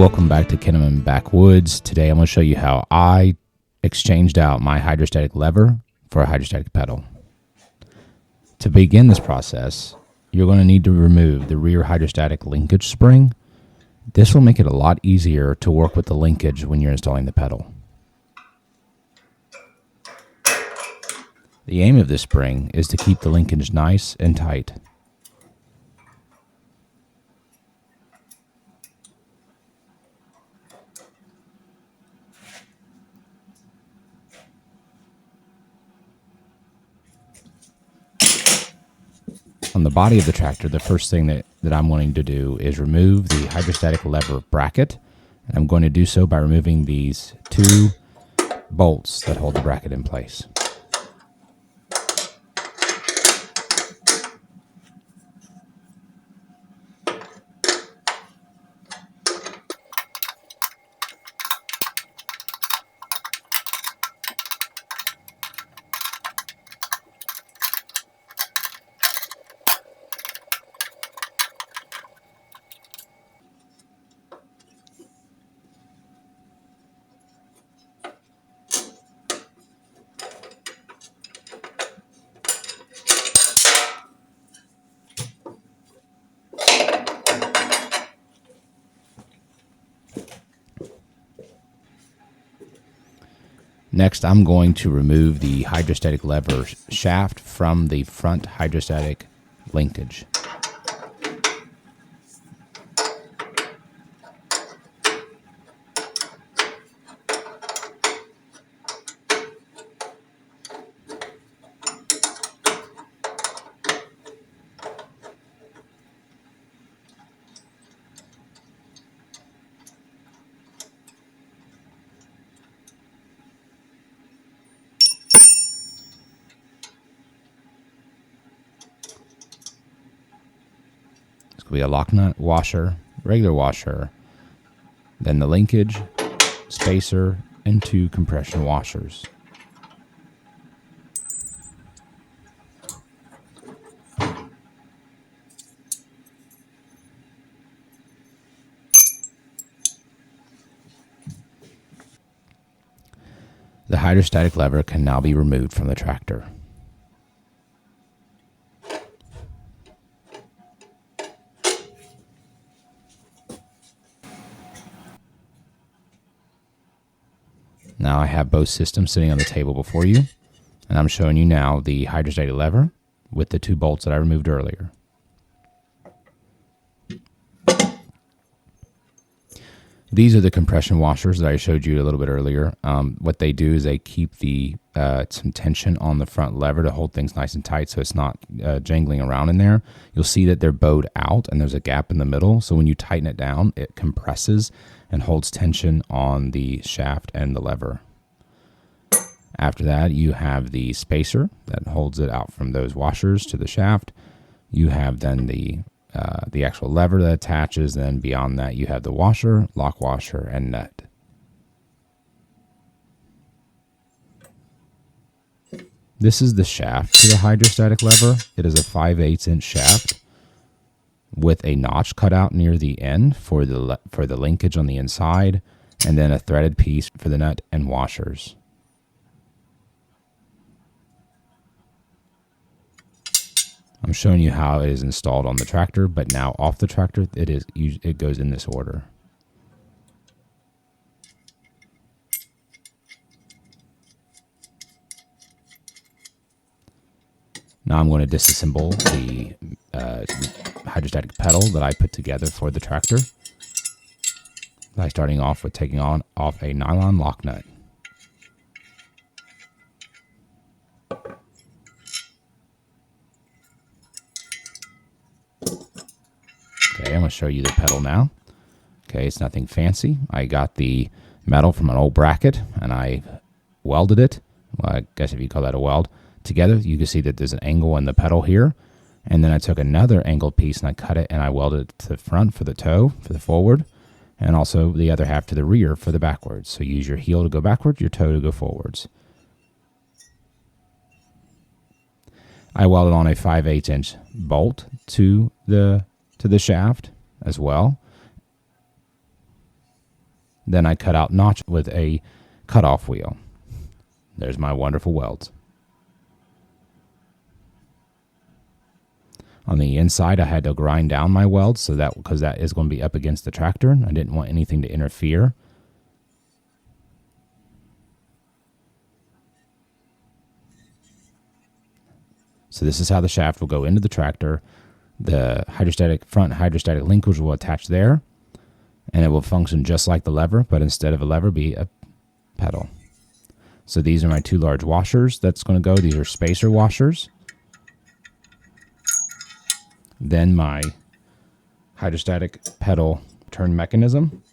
Welcome back to Kinnaman Backwoods. Today I'm going to show you how I exchanged out my hydrostatic lever for a hydrostatic pedal. To begin this process, you're going to need to remove the rear hydrostatic linkage spring. This will make it a lot easier to work with the linkage when you're installing the pedal. The aim of this spring is to keep the linkage nice and tight. On the body of the tractor, the first thing that I'm wanting to do is remove the hydrostatic lever bracket. And I'm going to do so by removing these two bolts that hold the bracket in place. Next, I'm going to remove the hydrostatic lever shaft from the front hydrostatic linkage. Be a lock nut, washer, regular washer, then the linkage, spacer, and two compression washers. The hydrostatic lever can now be removed from the tractor. Now I have both systems sitting on the table before you, and I'm showing you now the hydrostatic lever with the two bolts that I removed earlier. These are the compression washers that I showed you a little bit earlier. What they do is they keep some tension on the front lever to hold things nice and tight so it's not jangling around in there. You'll see that they're bowed out and there's a gap in the middle, so when you tighten it down, it compresses and holds tension on the shaft and the lever. After that, you have the spacer that holds it out from those washers to the shaft. You have then the actual lever that attaches. Then beyond that, you have the washer, lock washer, and nut. This is the shaft to the hydrostatic lever. It is a 5/8 inch shaft with a notch cut out near the end for the linkage on the inside, and then a threaded piece for the nut and washers. I'm showing you how it is installed on the tractor, but now off the tractor, it goes in this order. Now I'm going to disassemble the hydrostatic pedal that I put together for the tractor by starting off with taking off a nylon lock nut. Okay, I'm going to show you the pedal now. Okay, it's nothing fancy. I got the metal from an old bracket and I welded it. Well, I guess if you call that a weld. Together, you can see that there's an angle in the pedal here. And then I took another angled piece and I cut it and I welded it to the front for the toe, for the forward, and also the other half to the rear for the backwards. So use your heel to go backwards, your toe to go forwards. I welded on a 5/8 inch bolt to the shaft as well. Then I cut out notch with a cutoff wheel. There's my wonderful welds. On the inside, I had to grind down my welds because that is going to be up against the tractor. I didn't want anything to interfere. So this is how the shaft will go into the tractor. The front hydrostatic linkage will attach there, and it will function just like the lever, but instead of a lever, be a pedal. So these are my 2 large washers that's going to go. These are spacer washers. Then my hydrostatic pedal turn mechanism.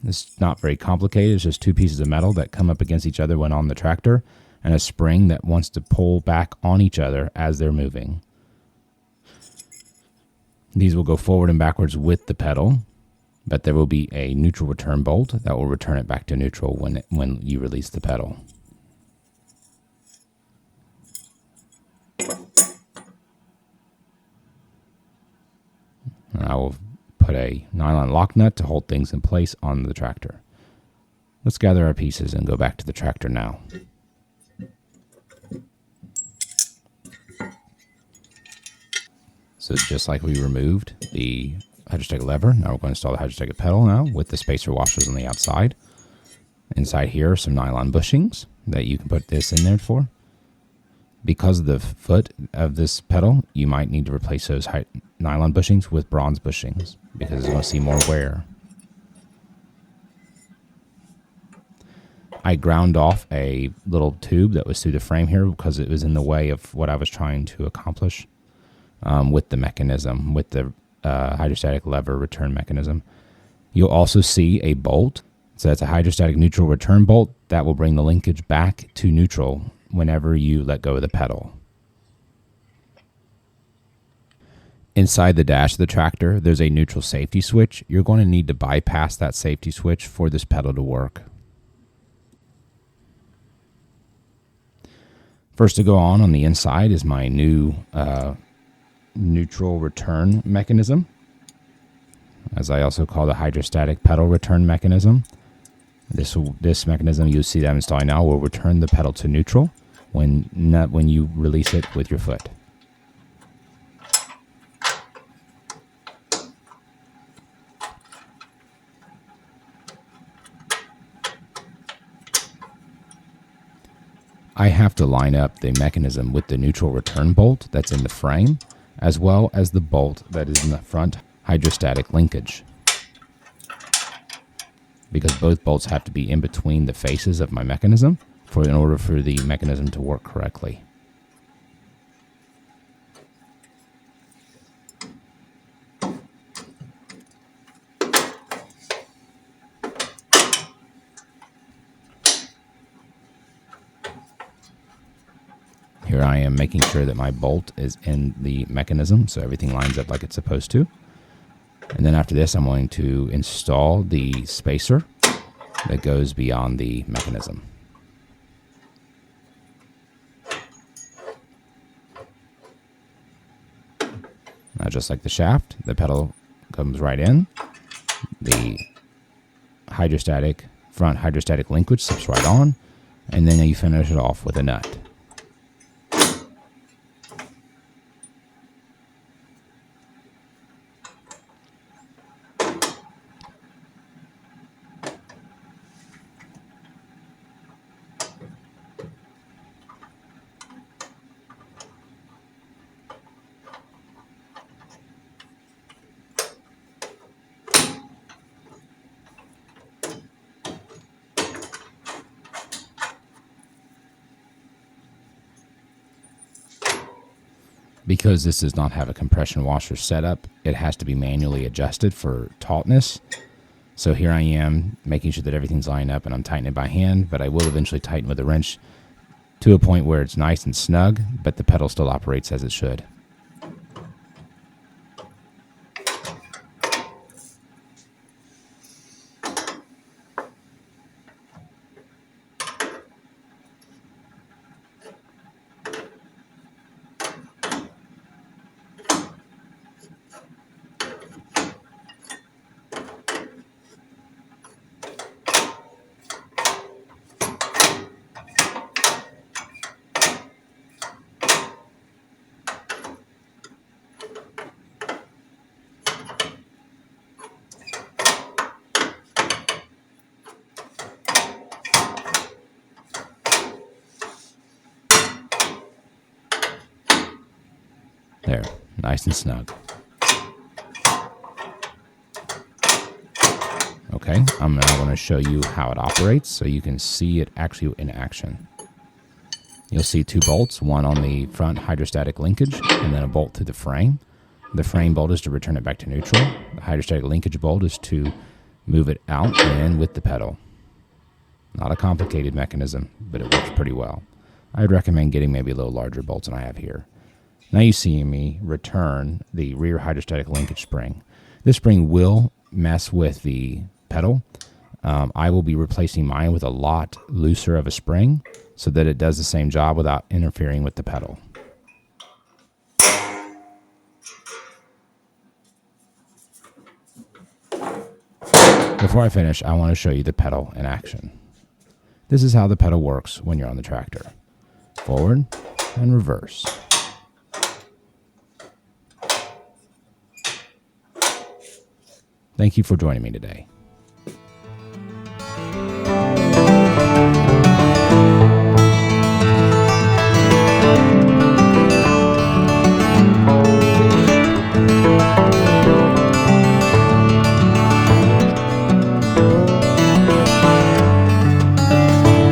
This is not very complicated. It's just 2 pieces of metal that come up against each other when on the tractor, and a spring that wants to pull back on each other as they're moving. These will go forward and backwards with the pedal, but there will be a neutral return bolt that will return it back to neutral when you release the pedal. And I will put a nylon lock nut to hold things in place on the tractor. Let's gather our pieces and go back to the tractor now. So just like we removed the hydrostatic lever, now we're going to install the hydrostatic pedal now with the spacer washers on the outside. Inside here are some nylon bushings that you can put this in there for. Because of the foot of this pedal, you might need to replace those nylon bushings with bronze bushings because it's going to see more wear. I ground off a little tube that was through the frame here because it was in the way of what I was trying to accomplish with the mechanism, with the hydrostatic lever return mechanism. You'll also see a bolt. So that's a hydrostatic neutral return bolt that will bring the linkage back to neutral whenever you let go of the pedal. Inside the dash of the tractor, there's a neutral safety switch. You're going to need to bypass that safety switch for this pedal to work. First to go on the inside is my new neutral return mechanism, as I also call the hydrostatic pedal return mechanism. This mechanism, you'll see that I'm installing now, will return the pedal to neutral when you release it with your foot. I have to line up the mechanism with the neutral return bolt that's in the frame, as well as the bolt that is in the front hydrostatic linkage, because both bolts have to be in between the faces of my mechanism in order for the mechanism to work correctly. Here I am making sure that my bolt is in the mechanism so everything lines up like it's supposed to. And then after this, I'm going to install the spacer that goes beyond the mechanism. Now, just like the shaft, the pedal comes right in. The front hydrostatic linkage slips right on, and then you finish it off with a nut. Because this does not have a compression washer setup, it has to be manually adjusted for tautness. So here I am making sure that everything's lined up, and I'm tightening it by hand, but I will eventually tighten with a wrench to a point where it's nice and snug, but the pedal still operates as it should. nice and snug. Okay, I'm now going to show you how it operates so you can see it actually in action. You'll see 2 bolts, one on the front hydrostatic linkage and then a bolt to the frame. The frame bolt is to return it back to neutral. The hydrostatic linkage bolt is to move it out and in with the pedal. Not a complicated mechanism, but it works pretty well. I'd recommend getting maybe a little larger bolts than I have here. Now you see me return the rear hydrostatic linkage spring. This spring will mess with the pedal. I will be replacing mine with a lot looser of a spring so that it does the same job without interfering with the pedal. Before I finish, I want to show you the pedal in action. This is how the pedal works when you're on the tractor. Forward and reverse. Thank you for joining me today.